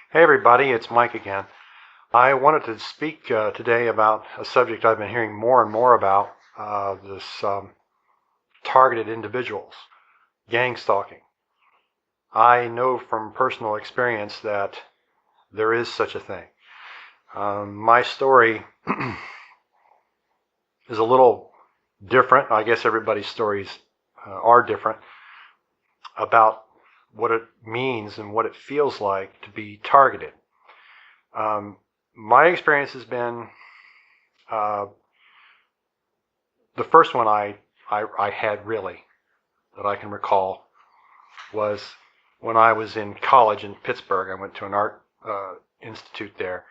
Hey everybody, it's Mike again. I wanted to speak today about a subject I've been hearing more and more about, this targeted individuals, gang stalking. I know from personal experience that there is such a thing. My story is a little different. I guess everybody's stories are different about what it means and what it feels like to be targeted. Um, my experience has been uh, the first one I had really that I can recall was when I was in college in Pittsburgh. I went to an art institute there,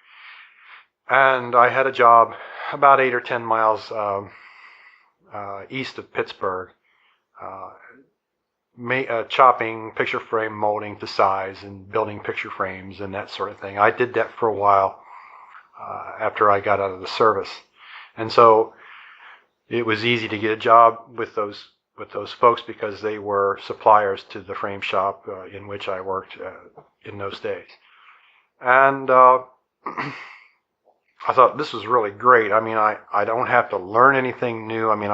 and I had a job about 8 or 10 miles east of Pittsburgh, uh, chopping, picture frame molding to size, and building picture frames and that sort of thing. I did that for a while after I got out of the service, and so it was easy to get a job with those folks because they were suppliers to the frame shop in which I worked in those days. And I thought this was really great. I mean, I don't have to learn anything new. I mean,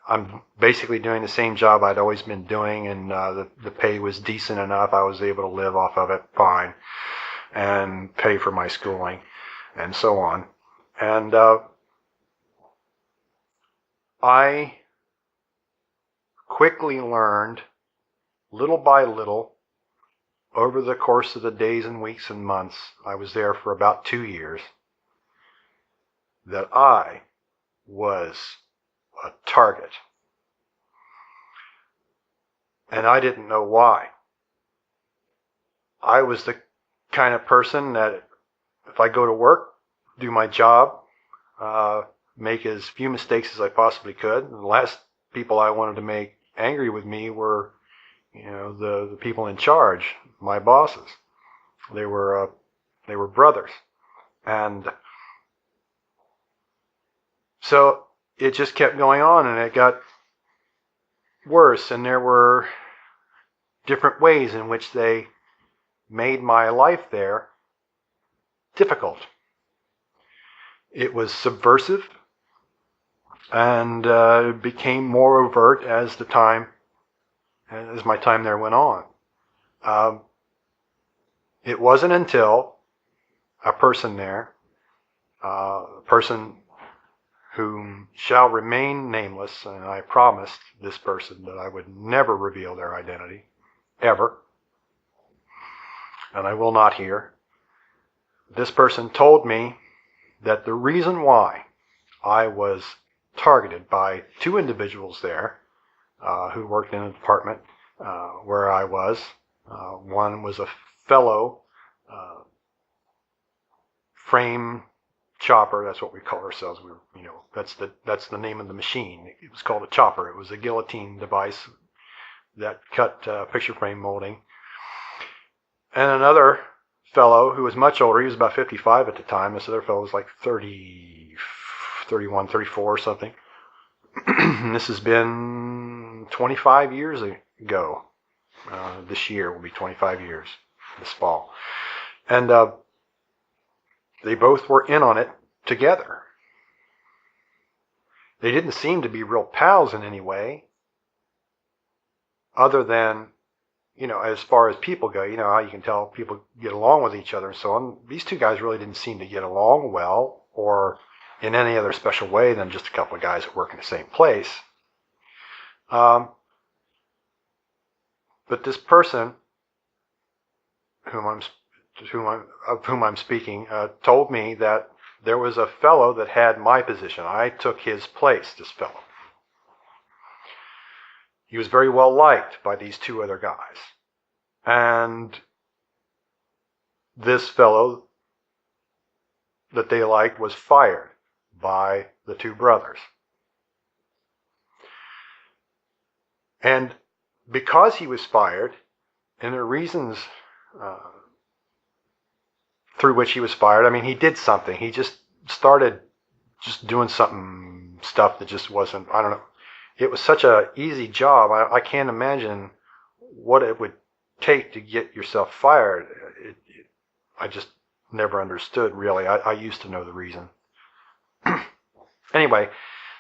I'm basically doing the same job I'd always been doing, and the pay was decent enough. I was able to live off of it fine and pay for my schooling and so on. And I quickly learned, little by little, over the course of the days and weeks and months, I was there for about 2 years, that I was a target. And I didn't know why. I was the kind of person that if I go to work, do my job, make as few mistakes as I possibly could. And the last people I wanted to make angry with me were, the people in charge, my bosses. They were brothers, and so it just kept going on, and it got worse. And there were different ways in which they made my life there difficult. It was subversive, and became more overt as my time there went on. It wasn't until a person there, a person whom shall remain nameless, and I promised this person that I would never reveal their identity, ever, and I will not here. This person told me that the reason why I was targeted by two individuals there who worked in a department where I was. One was a fellow frame chopper. That's what we call ourselves. That's the name of the machine. It was called a chopper. It was a guillotine device that cut picture frame molding. And another fellow who was much older. He was about 55 at the time. This other fellow was like 30, 31, 34 or something. This has been 25 years ago. This year will be 25 years, this fall. And they both were in on it together. They didn't seem to be real pals in any way, other than, as far as people go, how you can tell people get along with each other and so on. These two guys really didn't seem to get along well, or in any other special way than just a couple of guys that work in the same place. But this person of whom I'm speaking told me that there was a fellow that had my position. I took his place, this fellow. He was very well liked by these two other guys. And this fellow that they liked was fired by the two brothers. And because he was fired, and the reasons through which he was fired, I mean, he did something. He just started doing stuff that just wasn't, I don't know. It was such an easy job. I can't imagine what it would take to get yourself fired. I just never understood, really. I used to know the reason. Anyway,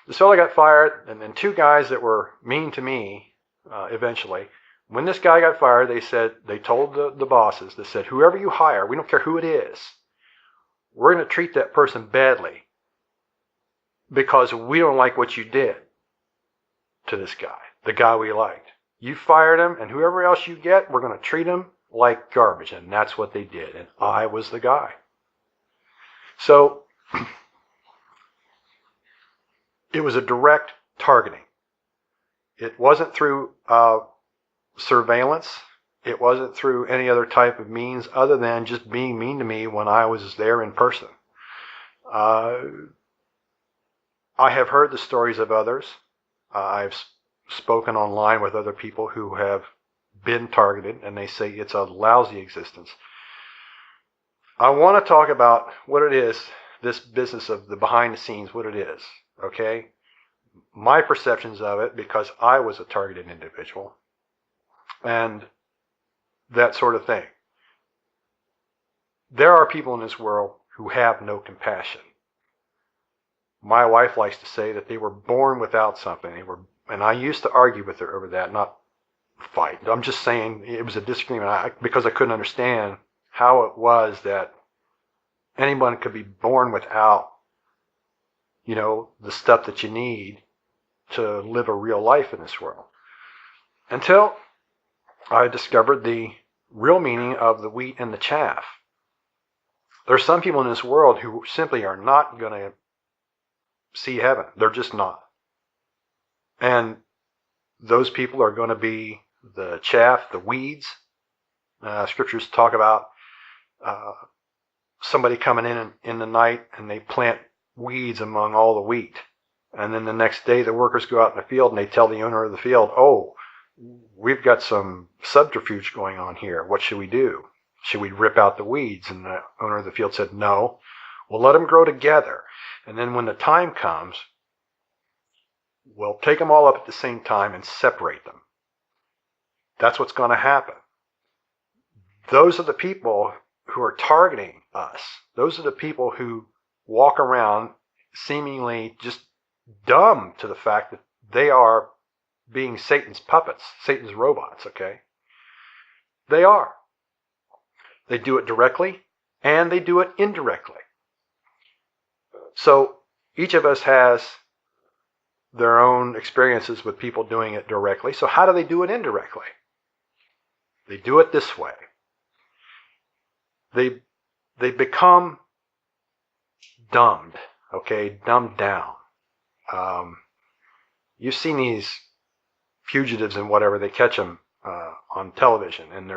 this fellow got fired, and then two guys that were mean to me eventually. When this guy got fired, they told the bosses, they said, whoever you hire, we don't care who it is, we're going to treat that person badly because we don't like what you did to this guy, the guy we liked. You fired him, and whoever else you get, we're going to treat him like garbage. And that's what they did. And I was the guy. So it was a direct targeting. It wasn't through surveillance. It wasn't through any other type of means other than just being mean to me when I was there in person. I have heard the stories of others. I've spoken online with other people who have been targeted, and they say it's a lousy existence. I want to talk about what it is, this business of the behind the scenes, what it is, okay? My perceptions of it, because I was a targeted individual, and that sort of thing. There are people in this world who have no compassion. My wife likes to say that they were born without something. And I used to argue with her over that, not fight. I'm just saying it was a disagreement because I couldn't understand how it was that anyone could be born without, the stuff that you need to live a real life in this world. Until I discovered the real meaning of the wheat and the chaff. There are some people in this world who simply are not going to see heaven. They're just not. And those people are going to be the chaff, the weeds. Scriptures talk about somebody coming in the night and they plant weeds among all the wheat. And then the next day the workers go out in the field and they tell the owner of the field, oh, we've got some subterfuge going on here. What should we do? Should we rip out the weeds? And the owner of the field said, no, we'll let them grow together. And then when the time comes, we'll take them all up at the same time and separate them. That's what's going to happen. Those are the people who are targeting us. Those are the people who walk around seemingly just dumb to the fact that they are being Satan's puppets, Satan's robots, okay? They are. They do it directly and they do it indirectly. So each of us has their own experiences with people doing it directly. So how do they do it indirectly? They do it this way. They become dumbed, okay, dumbed down. You've seen these fugitives and whatever, they catch them on television, and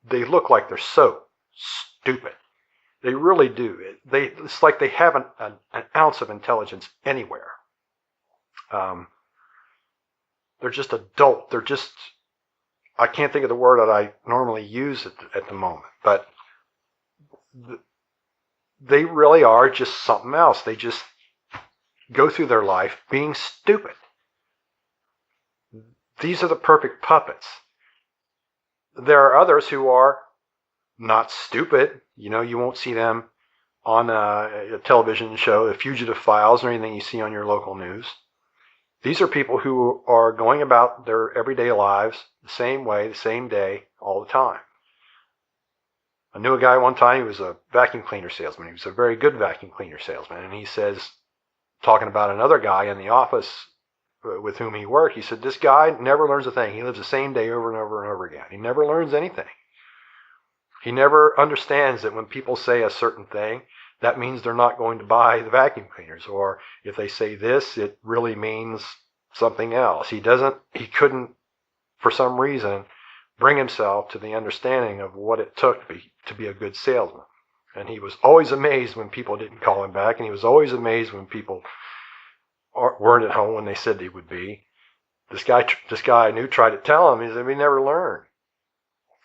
they look like they're so stupid. They really do. It's like they haven't an ounce of intelligence anywhere. They're just adult. I can't think of the word that I normally use at the moment, but they really are just something else. They just go through their life being stupid. These are the perfect puppets. There are others who are not stupid. You won't see them on a television show, the Fugitive Files, or anything you see on your local news. These are people who are going about their everyday lives the same way, the same day, all the time. I knew a guy one time, he was a vacuum cleaner salesman. He was a very good vacuum cleaner salesman. And he says, talking about another guy in the office with whom he worked, he said, this guy never learns a thing. He lives the same day over and over and over again. He never learns anything. He never understands that when people say a certain thing, that means they're not going to buy the vacuum cleaners. Or if they say this, it really means something else. He couldn't, for some reason, bring himself to the understanding of what it took to be a good salesman. And he was always amazed when people didn't call him back, and he was always amazed when people weren't at home when they said they would be. This guy I knew tried to tell him, he said, we never learned.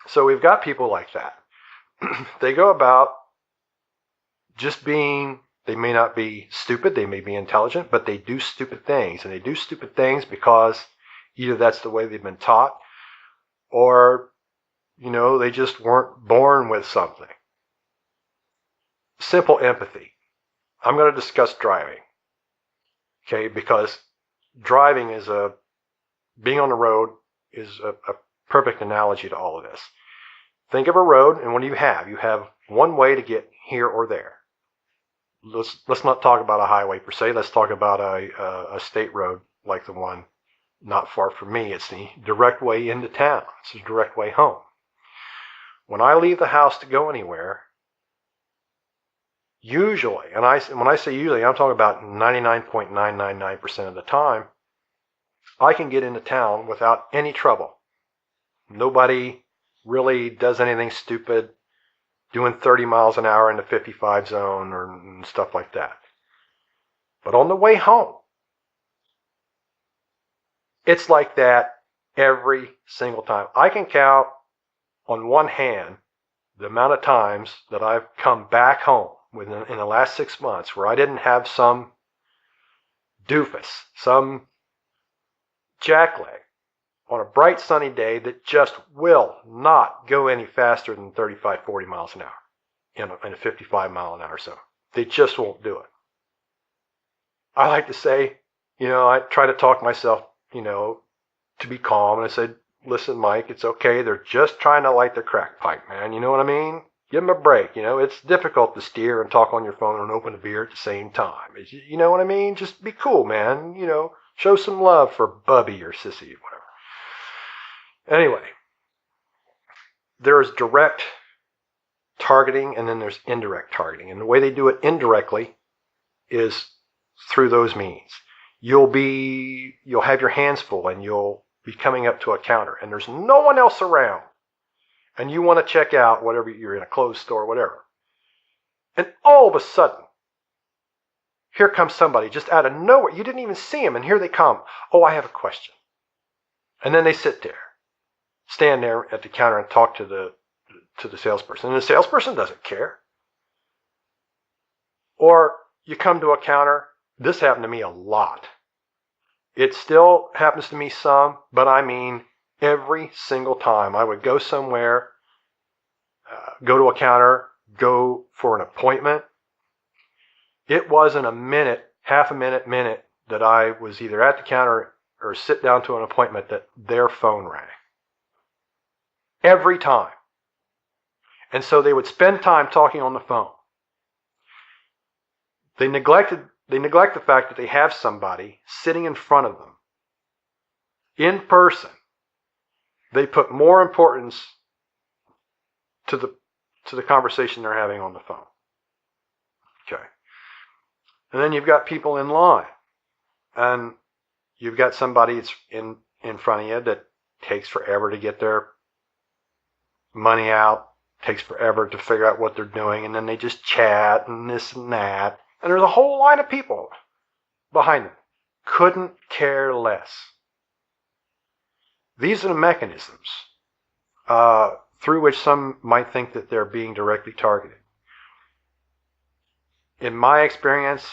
So we've got people like that. They go about just being, they may not be stupid, they may be intelligent, but they do stupid things. And they do stupid things because either that's the way they've been taught, or, they just weren't born with something. simple empathy. I'm going to discuss driving. Okay, because driving is being on the road is a perfect analogy to all of this. Think of a road, and what do you have? You have one way to get here or there. Let's not talk about a highway per se. Let's talk about a state road like the one not far from me. It's the direct way into town. It's the direct way home. When I leave the house to go anywhere, usually, and when I say usually, I'm talking about 99.999% of the time, I can get into town without any trouble. Nobody really does anything stupid, doing 30 miles an hour in the 55 zone or stuff like that. But on the way home, it's like that every single time. I can count on one hand the amount of times that I've come back home in the last 6 months where I didn't have some doofus, some jackleg on a bright sunny day that just will not go any faster than 35, 40 miles an hour in a 55 mile an hour zone. They just won't do it. I like to say, I try to talk myself, to be calm. And I said, listen, Mike, it's okay. They're just trying to light their crack pipe, man. You know what I mean? Give them a break. It's difficult to steer and talk on your phone and open a beer at the same time. You know what I mean? Just be cool, man. Show some love for Bubby or Sissy, whatever. Anyway, there is direct targeting and then there's indirect targeting. And the way they do it indirectly is through those means. You'll have your hands full and you'll be coming up to a counter and there's no one else around and you want to check out whatever, you're in a clothes store or whatever. And all of a sudden, here comes somebody just out of nowhere. You didn't even see them and here they come. Oh, I have a question. And then they sit there, stand there at the counter and talk to the salesperson. And the salesperson doesn't care. Or you come to a counter. This happened to me a lot. It still happens to me some, but I mean every single time I would go somewhere, go to a counter, go for an appointment. It wasn't a minute, half a minute that I was either at the counter or sit down to an appointment that their phone rang. Every time. And so they would spend time talking on the phone. They neglect the fact that they have somebody sitting in front of them in person. They put more importance to the conversation they're having on the phone. Okay. And then you've got people in line. And you've got somebody that's in front of you that takes forever to get their money out, takes forever to figure out what they're doing, and then they just chat and this and that. And there's a whole line of people behind them. Couldn't care less. These are the mechanisms through which some might think that they're being directly targeted. In my experience,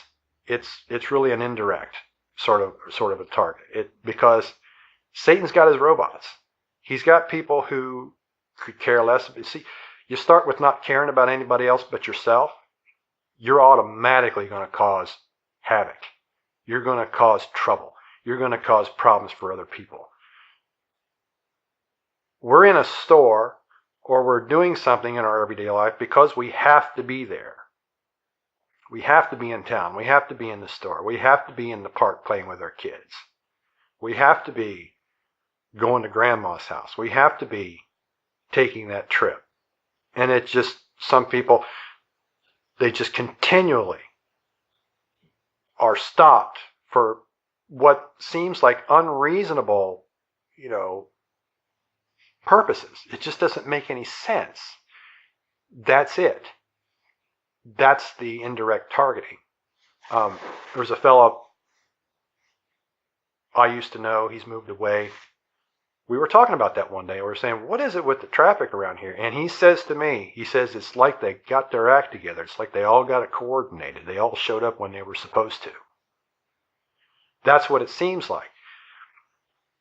it's really an indirect sort of a target. Because Satan's got his robots. He's got people who could care less. See, you start with not caring about anybody else but yourself. You're automatically going to cause havoc. You're going to cause trouble. You're going to cause problems for other people. We're in a store or we're doing something in our everyday life because we have to be there. We have to be in town. We have to be in the store. We have to be in the park playing with our kids. We have to be going to grandma's house. We have to be taking that trip. And it's just, some people, they just continually are stopped for what seems like unreasonable, purposes. It just doesn't make any sense. That's it. That's the indirect targeting. There's a fellow I used to know. He's moved away. We were talking about that one day. We were saying, what is it with the traffic around here? And he says to me, it's like they got their act together. It's like they all got it coordinated. They all showed up when they were supposed to. That's what it seems like.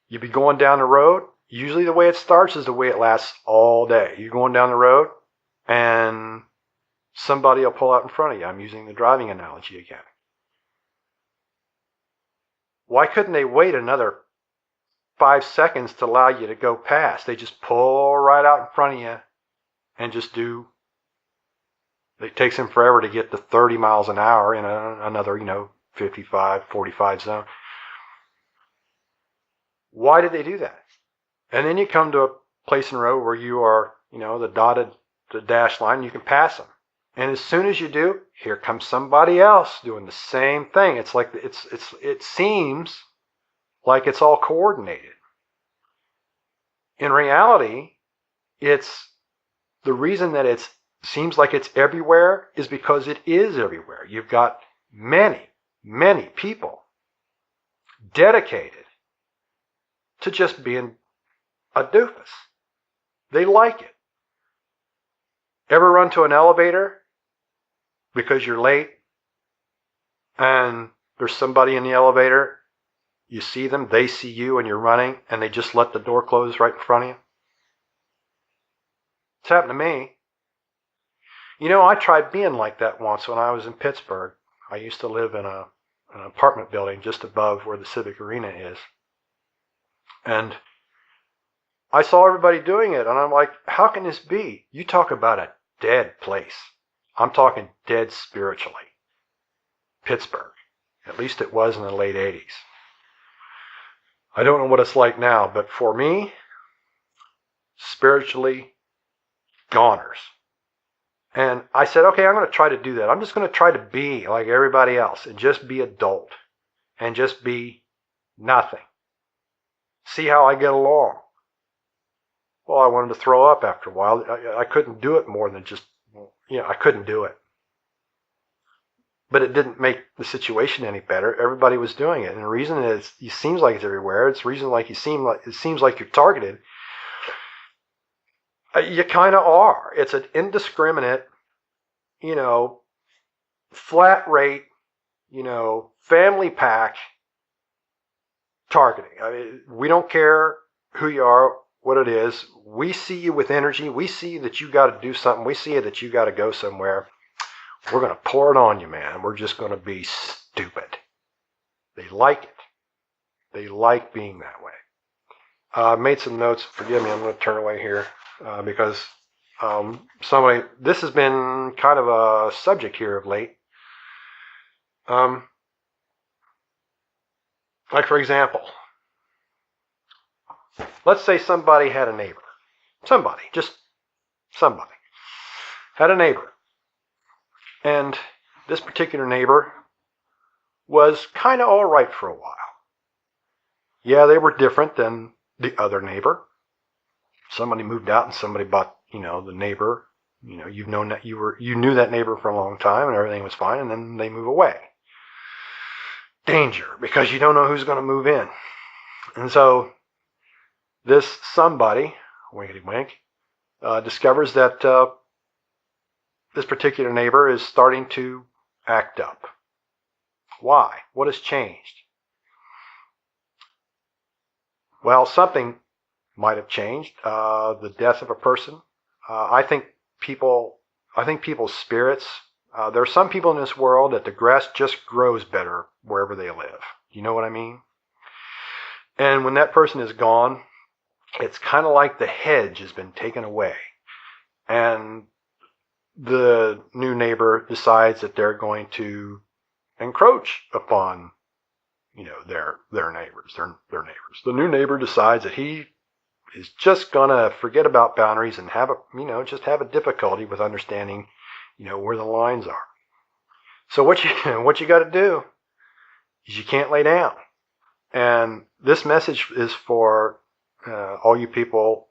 You be going down the road. Usually the way it starts is the way it lasts all day. You're going down the road and somebody will pull out in front of you. I'm using the driving analogy again. Why couldn't they wait another 5 seconds to allow you to go past? They just pull right out in front of you and just do. It takes them forever to get to 30 miles an hour in another, 55, 45 zone. Why did they do that? And then you come to a place in the road where you are, the dash line, you can pass them. And as soon as you do, here comes somebody else doing the same thing. It's like it seems like it's all coordinated. In reality, it's the reason that it seems like it's everywhere is because it is everywhere. You've got many, many people dedicated to just being a doofus. They like it. Ever run to an elevator because you're late and there's somebody in the elevator, you see them, they see you and you're running and they just let the door close right in front of you? It's happened to me. I tried being like that once when I was in Pittsburgh. I used to live in an apartment building just above where the Civic Arena is. And I saw everybody doing it, and I'm like, how can this be? You talk about a dead place. I'm talking dead spiritually. Pittsburgh. At least it was in the late 80s. I don't know what it's like now, but for me, spiritually, goners. And I said, okay, I'm going to try to do that. I'm just going to try to be like everybody else and just be adult and just be nothing. See how I get along. Well, I wanted to throw up after a while. I couldn't do it more than just, I couldn't do it. But it didn't make the situation any better. Everybody was doing it. And the reason is, it seems like it's everywhere. It's the reason it seems like you're targeted. You kind of are. It's an indiscriminate, flat rate, family pack targeting. I mean, we don't care who you are, what it is. We see you with energy. We see that you got to do something. We see that you got to go somewhere. We're going to pour it on you, man. We're just going to be stupid. They like it. They like being that way. I made some notes. Forgive me. I'm going to turn away here because this has been kind of a subject here of late. Like, for example, let's say somebody had a neighbor. Somebody had a neighbor. And this particular neighbor was kind of all right for a while. Yeah, they were different than the other neighbor. Somebody moved out and somebody bought, the neighbor. You've known that you knew that neighbor for a long time and everything was fine, and then they move away. Danger, because you don't know who's going to move in. And so this somebody, winkety wink, discovers that this particular neighbor is starting to act up. Why? What has changed? Well, something might have changed. The death of a person. I think people's spirits. There are some people in this world that the grass just grows better wherever they live. You know what I mean? And when that person is gone, it's kind of like the hedge has been taken away. And the new neighbor decides that they're going to encroach upon, their neighbors, their neighbors. The new neighbor decides that he is just gonna forget about boundaries and have a difficulty with understanding, where the lines are. So what you got to do is you can't lay down. And this message is for all you people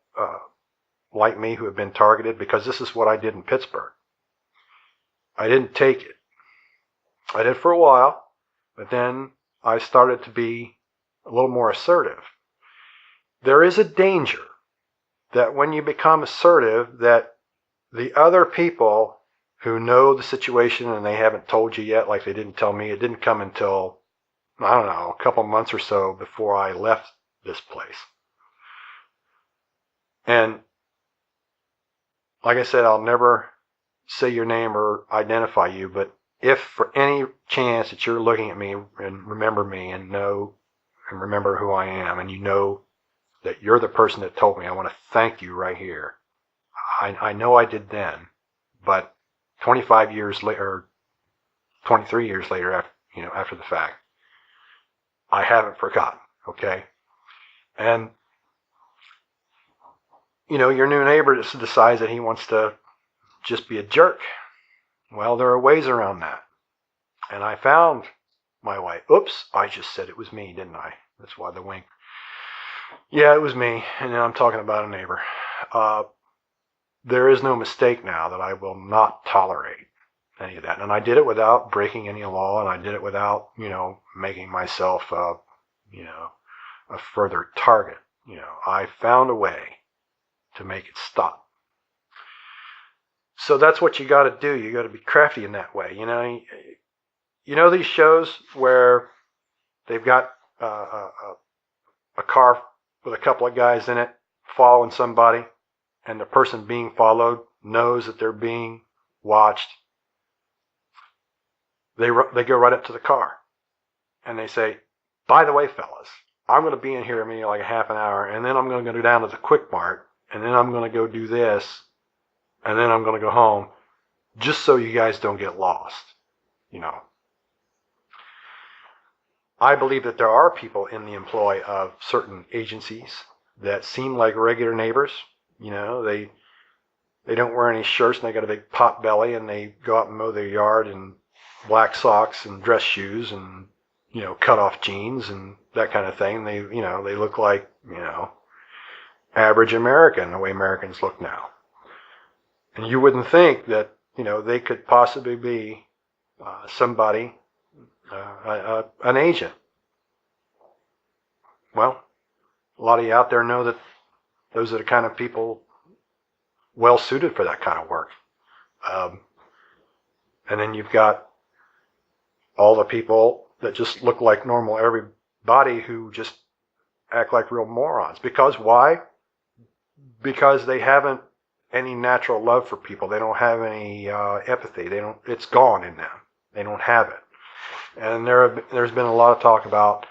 like me who have been targeted, because this is what I did in Pittsburgh. I didn't take it. I did for a while, but then I started to be a little more assertive. There is a danger that when you become assertive, that the other people who know the situation and they haven't told you yet, like they didn't tell me, it didn't come until, I don't know, a couple months or so before I left this place. And like I said, I'll never say your name or identify you, but if for any chance that you're looking at me and remember me and know and remember who I am, and you know that you're the person that told me, I want to thank you right here. I know I did then, but 25 years later, or 23 years later, after the fact, I haven't forgotten. Okay, and your new neighbor just decides that he wants to just be a jerk. Well, there are ways around that, and I found my wife. Oops, I just said it was me, didn't I? That's why the wink. Yeah, it was me, and I'm talking about a neighbor. There is no mistake now that I will not tolerate any of that. And I did it without breaking any law, and I did it without, making myself, a further target. I found a way to make it stop. So that's what you got to do. You got to be crafty in that way. These shows where they've got a car with a couple of guys in it following somebody, and the person being followed knows that they're being watched. They go right up to the car and they say, by the way, fellas, I'm going to be in here maybe like a half an hour, and then I'm going to go down to the Quick Mart, and then I'm going to go do this, and then I'm going to go home, just so you guys don't get lost. I believe that there are people in the employ of certain agencies that seem like regular neighbors. They don't wear any shirts, and they got a big pot belly, and they go out and mow their yard in black socks and dress shoes and cut off jeans and that kind of thing. They look like average American, the way Americans look now. And you wouldn't think that they could possibly be somebody, an agent. Well, a lot of you out there know that those are the kind of people well suited for that kind of work. And then you've got all the people that just look like normal everybody who just act like real morons. Because why? Because they haven't any natural love for people. They don't have any empathy. It's gone in them. They don't have it. And there's been a lot of talk about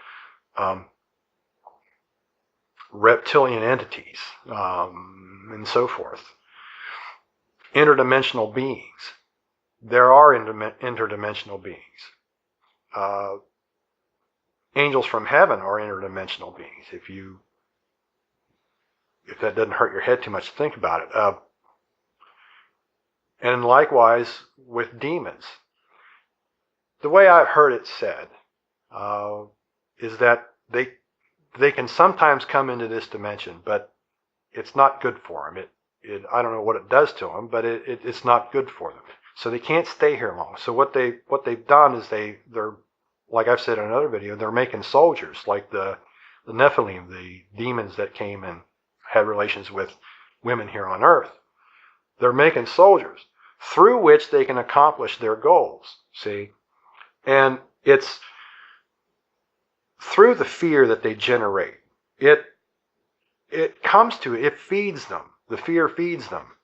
reptilian entities and so forth. Interdimensional beings. There are interdimensional beings. Angels from heaven are interdimensional beings. If that doesn't hurt your head too much to think about it. And likewise with demons. The way I've heard it said is that they can sometimes come into this dimension, but it's not good for them. I don't know what it does to them, but it's not good for them. So they can't stay here long. So what they've done is they're, like I've said in another video, they're making soldiers, like the Nephilim, the demons that came and had relations with women here on Earth. They're making soldiers through which they can accomplish their goals. See? And it's through the fear that they generate. It feeds them. The fear feeds them.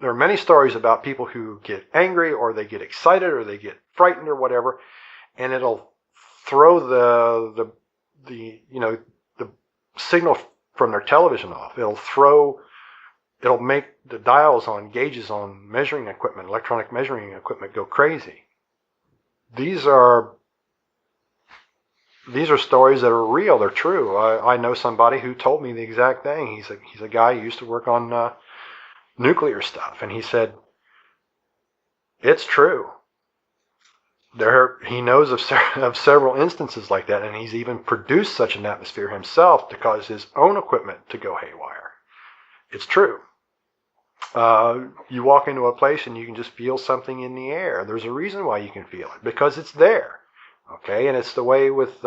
There are many stories about people who get angry, or they get excited, or they get frightened, or whatever, and it'll throw the signal from their television off. It'll make the dials on gauges on measuring equipment, electronic measuring equipment, go crazy. These are stories that are real. They're true. I know somebody who told me the exact thing. He's a guy who used to work on nuclear stuff, and he said it's true. He knows of several instances like that, and he's even produced such an atmosphere himself to cause his own equipment to go haywire. It's true. You walk into a place and you can just feel something in the air. There's a reason why you can feel it, because it's there. Okay, and it's the way with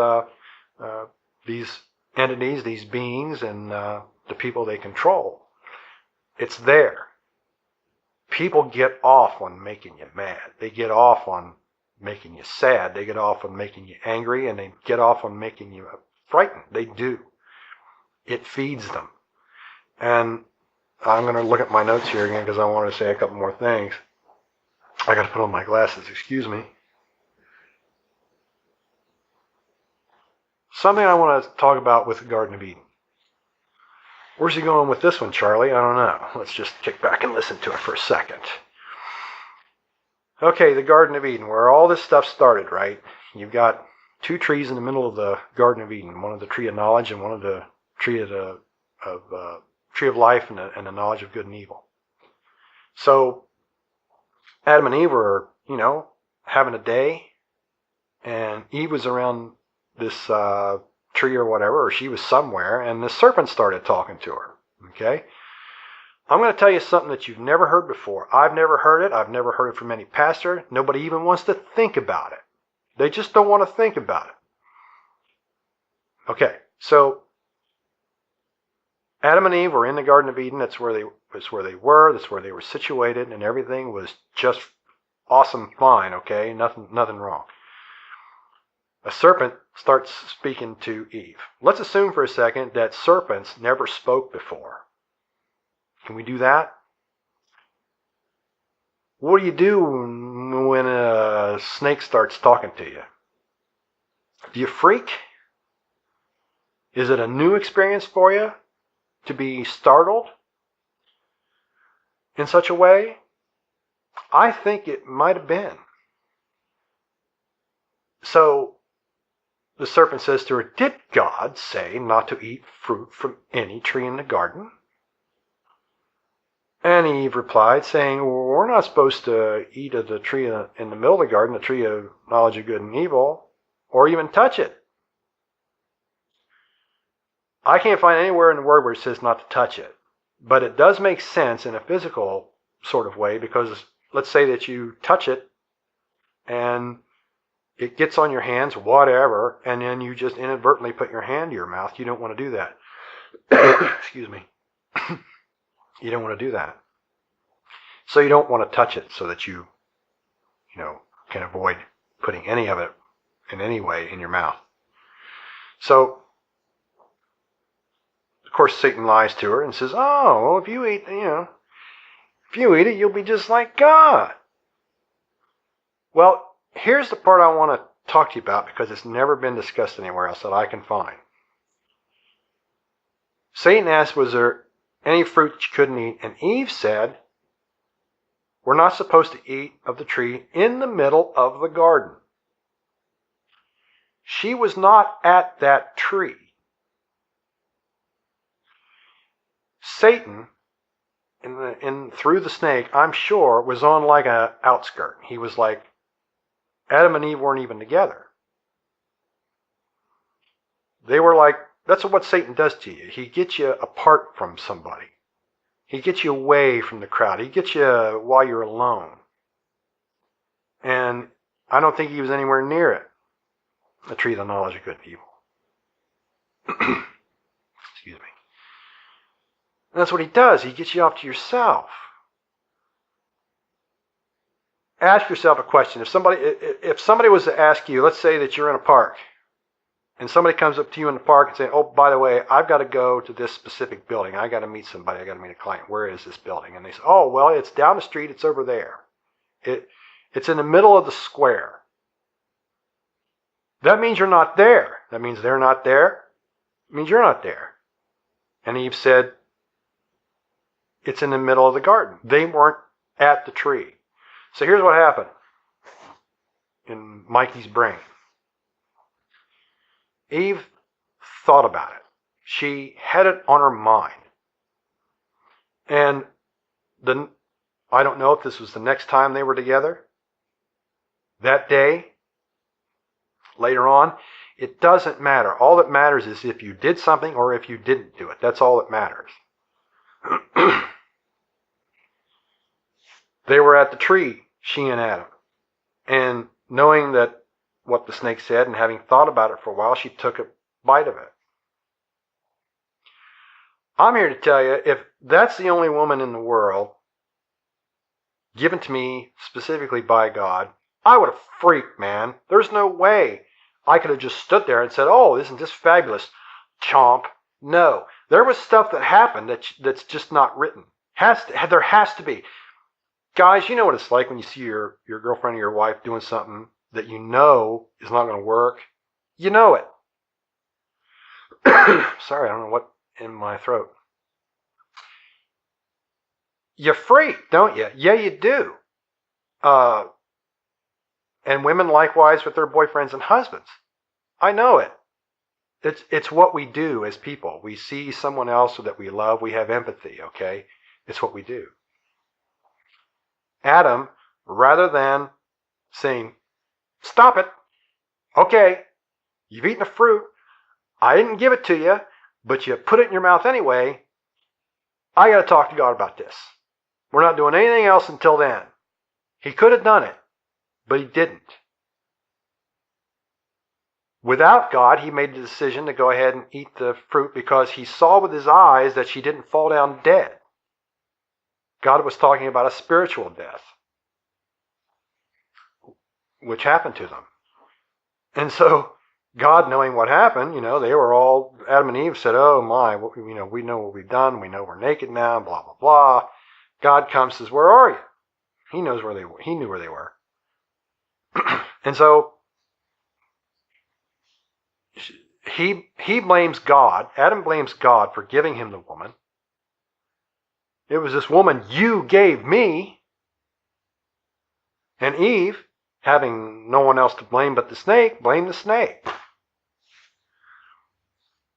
these entities, these beings, and the people they control. It's there. People get off on making you mad. They get off on making you sad. They get off on making you angry, and they get off on making you frightened. They do. It feeds them. And I'm going to look at my notes here again because I want to say a couple more things. I got to put on my glasses, excuse me. Something I want to talk about with the Garden of Eden. Where's he going with this one, Charlie? I don't know. Let's just kick back and listen to it for a second. Okay, the Garden of Eden, where all this stuff started, right? You've got two trees in the middle of the Garden of Eden. One of the tree of knowledge and one of the tree of tree of life and the knowledge of good and evil. So Adam and Eve were, having a day, and Eve was around this tree or whatever, or she was somewhere, and the serpent started talking to her. Okay? I'm going to tell you something that you've never heard before. I've never heard it. I've never heard it from any pastor. Nobody even wants to think about it. They just don't want to think about it. Okay, so Adam and Eve were in the Garden of Eden. That's where they were. That's where they were situated, and everything was just awesome, fine. Okay, nothing wrong. A serpent starts speaking to Eve. Let's assume for a second that serpents never spoke before. Can we do that? What do you do when a snake starts talking to you? Do you freak? Is it a new experience for you to be startled in such a way? I think it might have been. So the serpent says to her, "Did God say not to eat fruit from any tree in the garden?" And Eve replied, saying, "Well, we're not supposed to eat of the tree in the middle of the garden, the tree of knowledge of good and evil, or even touch it." I can't find anywhere in the Word where it says not to touch it. But it does make sense in a physical sort of way, because let's say that you touch it and it gets on your hands, whatever, and then you just inadvertently put your hand to your mouth. You don't want to do that. Excuse me. You don't want to do that. So you don't want to touch it so that you can avoid putting any of it in any way in your mouth. So, of course, Satan lies to her and says, "Oh, well, if you eat it, you'll be just like God." Well, here's the part I want to talk to you about, because it's never been discussed anywhere else that I can find. Satan asked, was there any fruit that you couldn't eat? And Eve said, we're not supposed to eat of the tree in the middle of the garden. She was not at that tree. Satan, through the snake, I'm sure, was on like an outskirt. He was like, Adam and Eve weren't even together. They were like, that's what Satan does to you. He gets you apart from somebody. He gets you away from the crowd. He gets you while you're alone. And I don't think he was anywhere near it. The tree of the knowledge of good and evil. Excuse me. And that's what he does. He gets you off to yourself. Ask yourself a question. If somebody was to ask you, let's say that you're in a park, and somebody comes up to you in the park and say, "Oh, by the way, I've got to go to this specific building. I got to meet somebody. I got to meet a client. Where is this building?" And they say, "Oh, well, it's down the street. It's over there. It's in the middle of the square." That means you're not there. That means they're not there. It means you're not there. And Eve said, it's in the middle of the garden. They weren't at the tree. So here's what happened in Mikey's brain. Eve thought about it. She had it on her mind. And I don't know if this was the next time they were together, that day, later on. It doesn't matter. All that matters is if you did something or if you didn't do it. That's all that matters. They were at the tree, she and Adam. And knowing that what the snake said and having thought about it for a while, she took a bite of it. I'm here to tell you, if that's the only woman in the world given to me specifically by God, I would have freaked, man. There's no way I could have just stood there and said, "Oh, isn't this fabulous? Chomp." No. There was stuff that happened that's just not written. There has to be. Guys, you know what it's like when you see your girlfriend or your wife doing something that you know is not going to work. You know it. Sorry, I don't know what in my throat. You freak, don't you? Yeah, you do. Uh, and women likewise with their boyfriends and husbands. I know it. It's what we do as people. We see someone else that we love. We have empathy. Okay, it's what we do. Adam, rather than saying, "Stop it," okay, you've eaten the fruit. I didn't give it to you, but you put it in your mouth anyway. I got to talk to God about this. We're not doing anything else until then. He could have done it, but he didn't. Without God, he made the decision to go ahead and eat the fruit because he saw with his eyes that she didn't fall down dead. God was talking about a spiritual death, which happened to them. And so God, knowing what happened, they were all, Adam and Eve said, oh my, we know what we've done. We know we're naked now, blah, blah, blah. God comes and says, where are you? He knows where they were. He knew where they were. And so he blames God. Adam blames God for giving him the woman. It was this woman you gave me. And Eve, having no one else to blame but the snake, blamed the snake.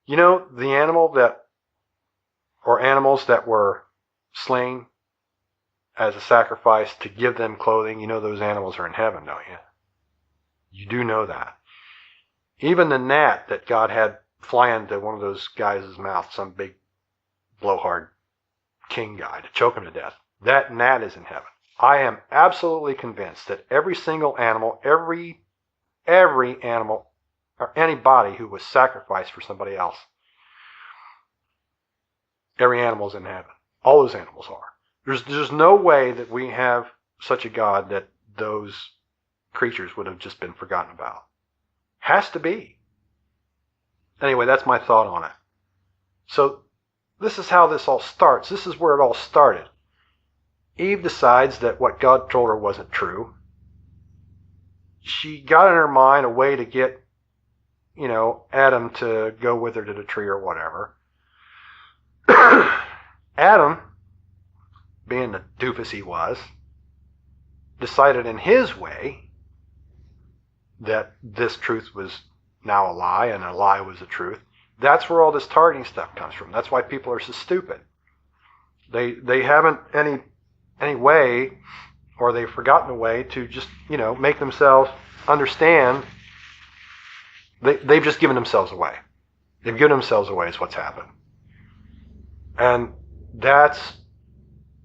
The animals that were slain as a sacrifice to give them clothing, those animals are in heaven, don't you? You do know that. Even the gnat that God had fly into one of those guys' mouth, some big blowhard king guy to choke him to death, that gnat is in heaven. I am absolutely convinced that every single animal, every animal, or anybody who was sacrificed for somebody else, every animal is in heaven. All those animals are. There's no way that we have such a God that those creatures would have just been forgotten about. Has to be. Anyway, that's my thought on it. So this is how this all starts. This is where it all started. Eve decides that what God told her wasn't true. She got in her mind a way to get, Adam to go with her to the tree or whatever. Adam, being the doofus he was, decided in his way that this truth was now a lie and a lie was the truth. That's where all this targeting stuff comes from. That's why people are so stupid. They haven't any way, or they've forgotten a way to just, make themselves understand. They've just given themselves away. They've given themselves away is what's happened. And that's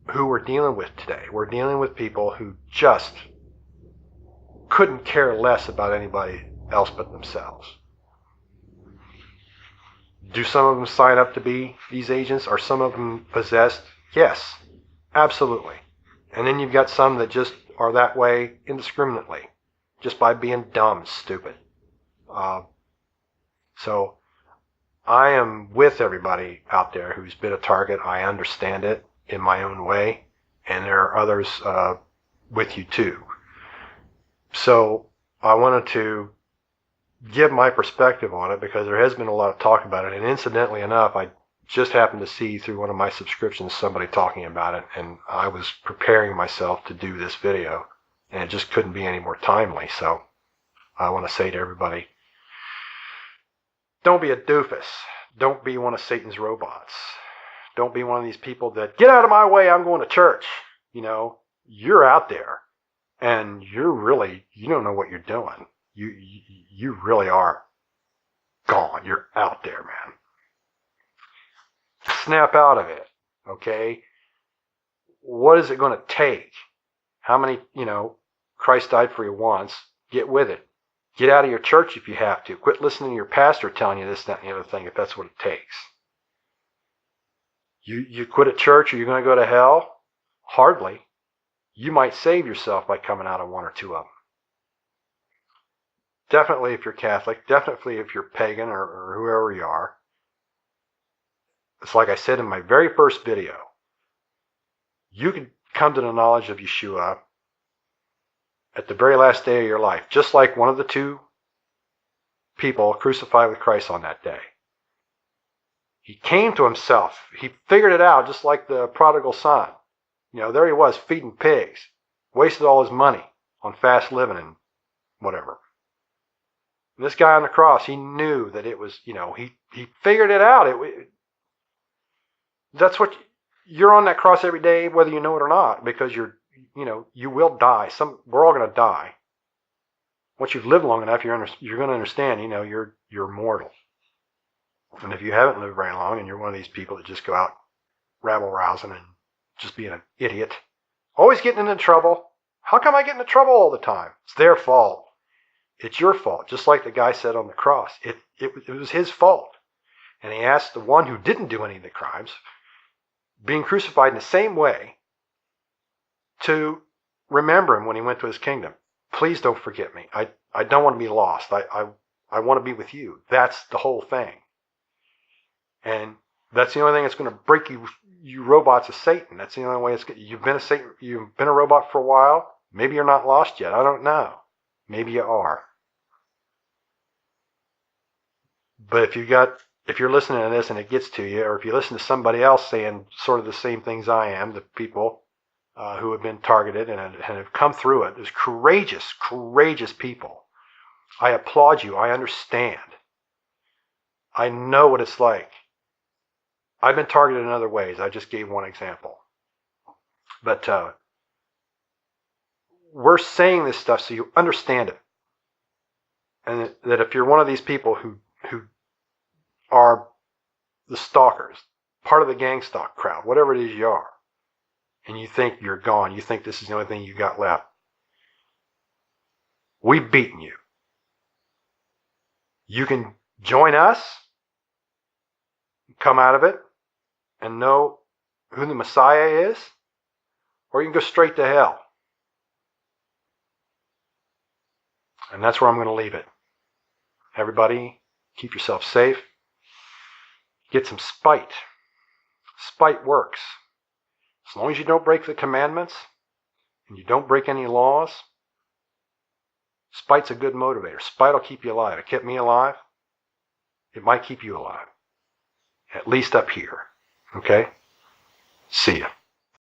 who we're dealing with today. We're dealing with people who just couldn't care less about anybody else but themselves. Do some of them sign up to be these agents? Are some of them possessed? Yes, absolutely. And then you've got some that just are that way indiscriminately, just by being dumb and stupid. So I am with everybody out there who's been a target. I understand it in my own way, and there are others with you too. So I wanted to give my perspective on it because there has been a lot of talk about it. And incidentally enough, I just happened to see through one of my subscriptions somebody talking about it, and I was preparing myself to do this video, and it just couldn't be any more timely. So I want to say to everybody, don't be a doofus. Don't be one of Satan's robots. Don't be one of these people that, get out of my way, I'm going to church. You're out there, and you don't know what you're doing. You really are gone. You're out there, man. Snap out of it, okay? What is it going to take? How many, Christ died for you once. Get with it. Get out of your church if you have to. Quit listening to your pastor telling you this, that, and the other thing if that's what it takes. You quit a church or you're going to go to hell? Hardly. You might save yourself by coming out of one or two of them. Definitely if you're Catholic. Definitely if you're pagan or whoever you are. It's like I said in my very first video. you could come to the knowledge of Yeshua at the very last day of your life, just like one of the two people crucified with Christ on that day. He came to himself. He figured it out, just like the prodigal son. There he was feeding pigs, wasted all his money on fast living and whatever. And this guy on the cross, he knew that it was, he figured it out. That's what you're on that cross every day, whether you know it or not, because you will die. We're all going to die. Once you've lived long enough, you're going to understand. You're mortal. And if you haven't lived very long, and you're one of these people that just go out rabble rousing and just being an idiot, always getting into trouble. How come I get into trouble all the time? It's their fault. It's your fault. Just like the guy said on the cross, it was his fault. And he asked the one who didn't do any of the crimes, being crucified in the same way, to remember him when he went to his kingdom. Please don't forget me. I don't want to be lost. I want to be with you. That's the whole thing. And that's the only thing that's going to break you robots of Satan. That's the only way you've been a robot for a while. Maybe you're not lost yet. I don't know. Maybe you are. But if you're listening to this and it gets to you, or if you listen to somebody else saying sort of the same things I am, the people who have been targeted and have come through it, there's courageous people. I applaud you. I understand. I know what it's like. I've been targeted in other ways. I just gave one example. But we're saying this stuff so you understand it. And that if you're one of these people who are the stalkers, part of the gang stalk crowd, whatever it is you are, and you think you're gone, you think this is the only thing you got left, we've beaten you. You can join us, come out of it, and know who the Messiah is, or you can go straight to hell. And that's where I'm going to leave it. Everybody, keep yourself safe. Get some spite. Spite works. As long as you don't break the commandments and you don't break any laws, spite's a good motivator. Spite will keep you alive. It kept me alive. It might keep you alive. At least up here. Okay? See ya.